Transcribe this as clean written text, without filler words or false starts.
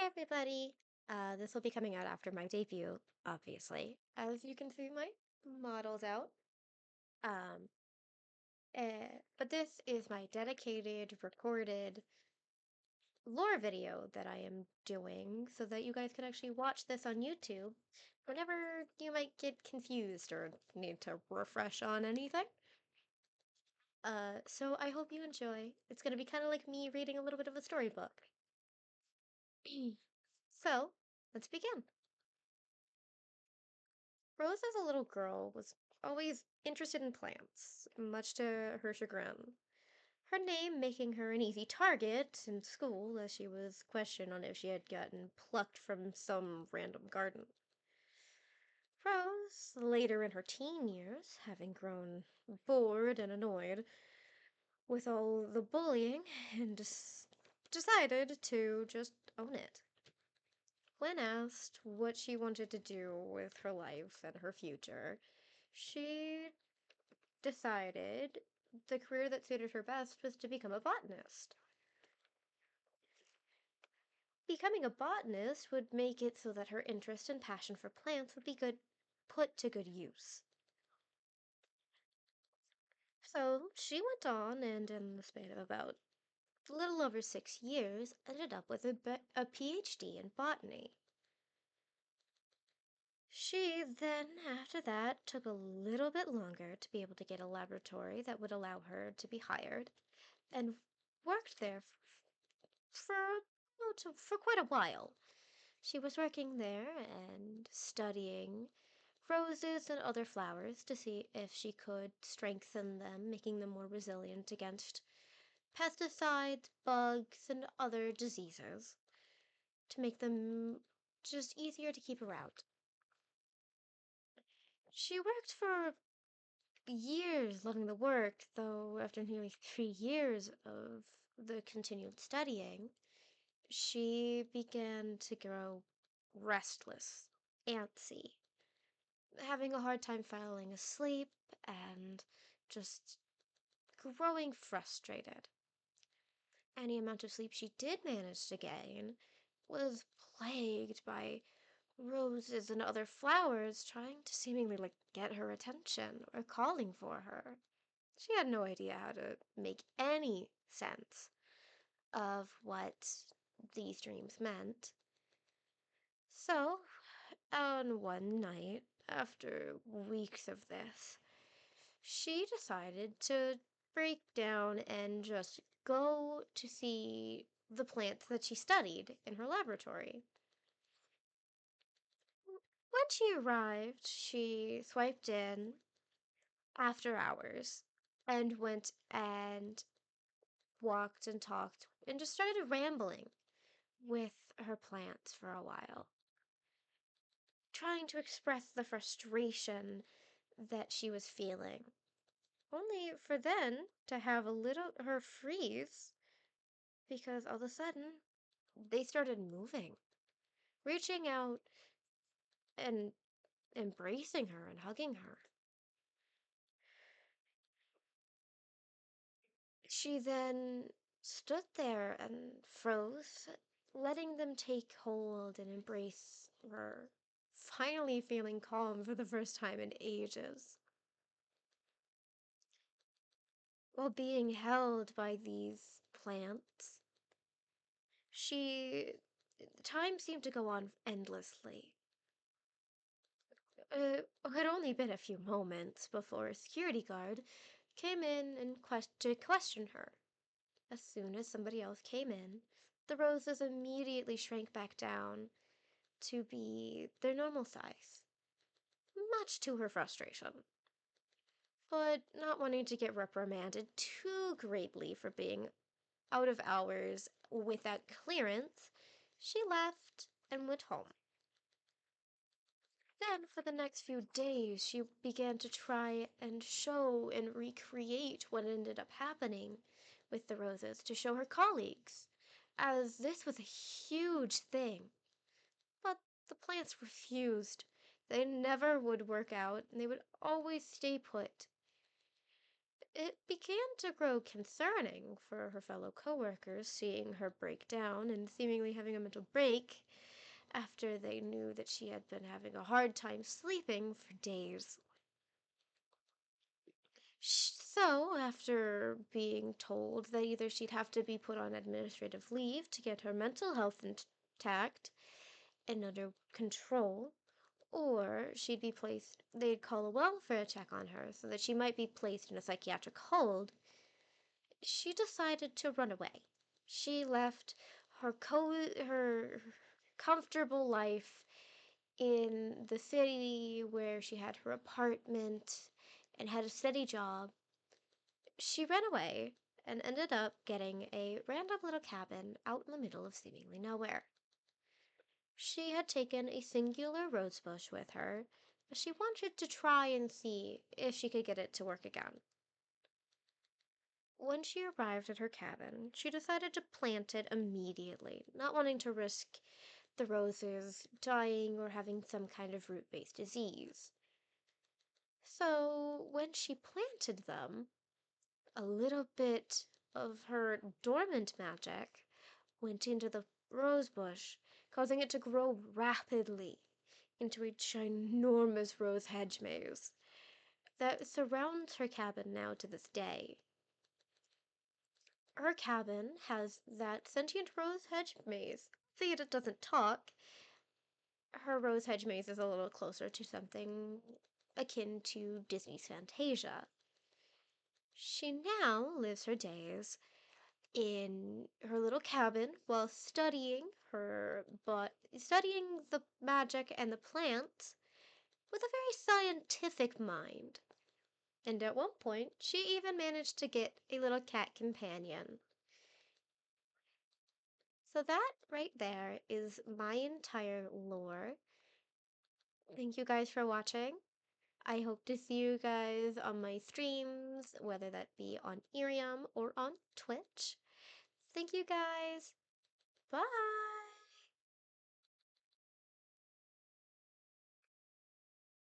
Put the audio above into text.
Hey everybody! This will be coming out after my debut, obviously. As you can see, my model's out. Um, but this is my dedicated, recorded lore video that I am doing so that you guys can actually watch this on YouTube whenever you might get confused or need to refresh on anything. So I hope you enjoy. It's gonna be kind of like me reading a little bit of a storybook. So, let's begin. Rose, as a little girl, was always interested in plants, much to her chagrin. Her name making her an easy target in school, as she was questioned on if she had gotten plucked from some random garden. Rose, later in her teen years, having grown bored and annoyed with all the bullying, and decided to just own it. When asked what she wanted to do with her life and her future, she decided the career that suited her best was to become a botanist. Becoming a botanist would make it so that her interest and passion for plants would be put to good use. So she went on and in the span of about a little over 6 years ended up with a PhD in botany. She then, after that, took a little bit longer to be able to get a laboratory that would allow her to be hired and worked there for for quite a while. She was working there and studying roses and other flowers to see if she could strengthen them, making them more resilient against pesticides, bugs, and other diseases to make them just easier to keep around. She worked for years loving the work, though after nearly 3 years of the continued studying, she began to grow restless, antsy, having a hard time falling asleep, and just growing frustrated. Any amount of sleep she did manage to gain was plagued by roses and other flowers trying to seemingly get her attention or calling for her. She had no idea how to make any sense of what these dreams meant. So, on one night, after weeks of this, she decided to break down and just go to see the plants that she studied in her laboratory. When she arrived, she swiped in after hours and went and walked and talked and just started rambling with her plants for a while, trying to express the frustration that she was feeling, only for then to have a little her freeze because all of a sudden they started moving, reaching out and embracing her and hugging her. She then stood there and froze, letting them take hold and embrace her, finally feeling calm for the first time in ages. While being held by these plants, she time seemed to go on endlessly. It had only been a few moments before a security guard came in and to question her. As soon as somebody else came in, the roses immediately shrank back down to be their normal size, much to her frustration. But not wanting to get reprimanded too greatly for being out of hours without clearance, she left and went home. Then, for the next few days, she began to try and show and recreate what ended up happening with the roses to show her colleagues, as this was a huge thing. But the plants refused. They never would work out, and they would always stay put. It began to grow concerning for her fellow coworkers, seeing her break down and seemingly having a mental break after they knew that she had been having a hard time sleeping for days. So, after being told that either she'd have to be put on administrative leave to get her mental health intact and under control, or they'd call a welfare check on her so that she might be placed in a psychiatric hold, she decided to run away. She left her comfortable life in the city where she had her apartment and had a steady job. She ran away and ended up getting a random little cabin out in the middle of seemingly nowhere. She had taken a singular rosebush with her, as she wanted to try and see if she could get it to work again. When she arrived at her cabin, she decided to plant it immediately, not wanting to risk the roses dying or having some kind of root-based disease. So, when she planted them, a little bit of her dormant magic went into the rose bush, causing it to grow rapidly into a ginormous rose hedge maze that surrounds her cabin now to this day. Her cabin has that sentient rose hedge maze. See, it doesn't talk. Her rose hedge maze is a little closer to something akin to Disney's Fantasia. She now lives her days in her little cabin while studying the magic and the plants with a very scientific mind. And at one point, she even managed to get a little cat companion. So that right there is my entire lore. Thank you guys for watching. I hope to see you guys on my streams, whether that be on Irium or on Twitch. Thank you guys.